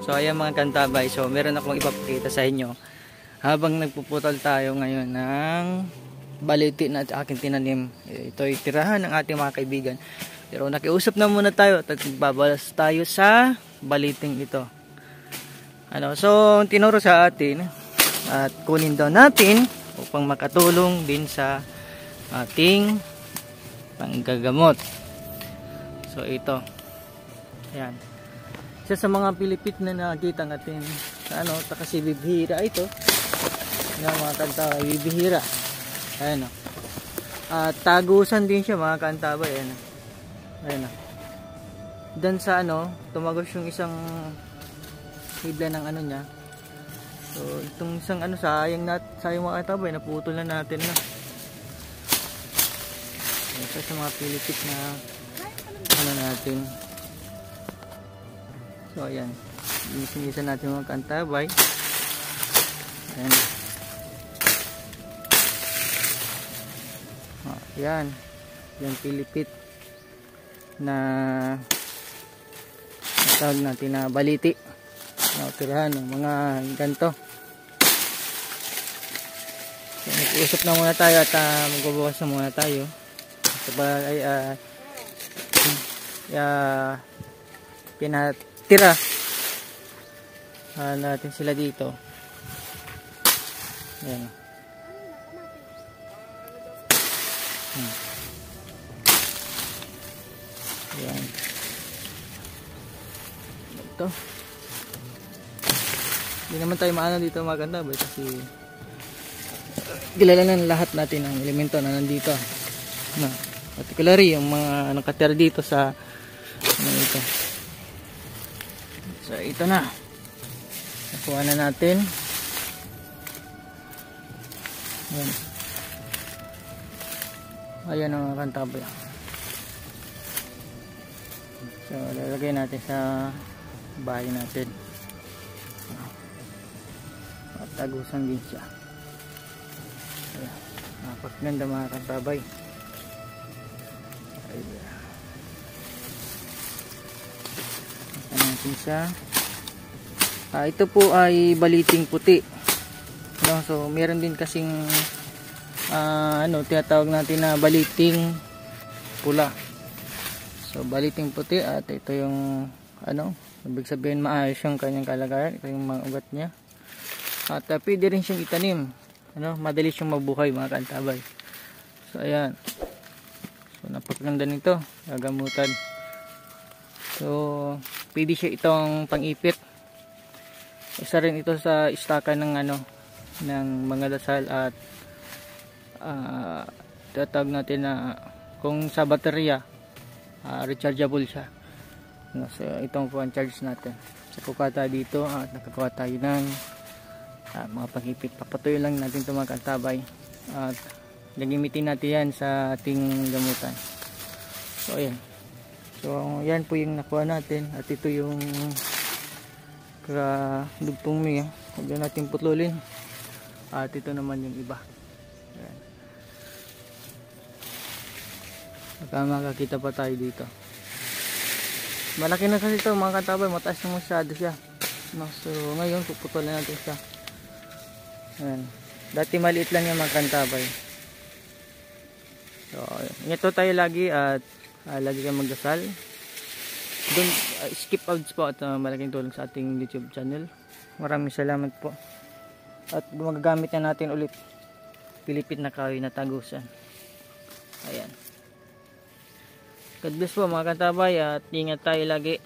So ayan mga kantabay, so meron akong ipapakita sa inyo habang nagpuputol tayo ngayon ng baliti na aking tinanim. Ito ay tirahan ng ating mga kaibigan. Pero nakiusap na muna tayo at babalas tayo sa baliting ito. So tinuro sa atin at kunin daw natin upang makatulong din sa ating panggagamot. So ito, ayan, isa sa mga pilipit na nakita natin sa kasi bibihira ito na mga kanta, bibihira. Ayan o, tagusan din siya mga kantabay. Ayan o, dan sa tumagos yung isang hibla ng niya. So itong isang sayang mga kantabay, naputol na natin na. Isa sa mga pilipit na natin. So ayan, sinisa natin mga kantabay. Ayan. Ayan, yung pilipit na tawag natin na baliti. Tirahan ng mga ganto. So, nag-uusap na muna tayo at magbabawas na muna tayo. Sabay pinatira natin sila dito. Ayan. Ayan. Ito. Hindi naman tayo maano dito maganda kasi kilala na lahat natin ang elemento na nandito. Particularly yung mga nakatira dito sa ito. So ito na. Nakuha na natin. Ayan. Ayan ang kantabay. So lalagay natin sa bahay natin. Tagusan din siya. Ayan. Napakaganda mga kantabay. Natin siya. Ito po ay baliting puti. So meron din kasing tinatawag natin na baliting pula. So baliting puti at ito yung ibig sabihin maayos yung kanyang kalagayan. Ito yung mga ugat niya. At pwede rin siyang itanim. Madali siyang mabuhay mga kantabay. So ayan. So napakaganda nito, gagamutan. So pwede siya itong pang-ipit. Isa rin ito sa istakan ng ng mga dasal at tatawag natin na kung sa baterya rechargeable siya. So itong po ang charge natin. So kukuha tayo dito at nakakuha tayo ng mga pang-ipit. Papatuloy lang natin ito mga kantabay at gagamitin natin yan sa ating gamutan. So ayan. So yan po yung nakuha natin at ito yung dugtong niya. Huwag natin putlulin. At ito naman yung iba. Ayan. Baka makakita pa tayo dito. Malaki na kasi ito mga kantabay. Mataas na masyado siya. So ngayon puputulin natin siya. Ayan. Dati maliit lang yung mga kantabay. So ito tayo lagi at lagi kang magdasal. Don't skip ads po at malaking tulong sa ating YouTube channel. Maraming salamat po. At magagamit na natin ulit pilipit na kahoy na tagusan. Ayan. God bless po mga kantabay at ingat tayo lagi.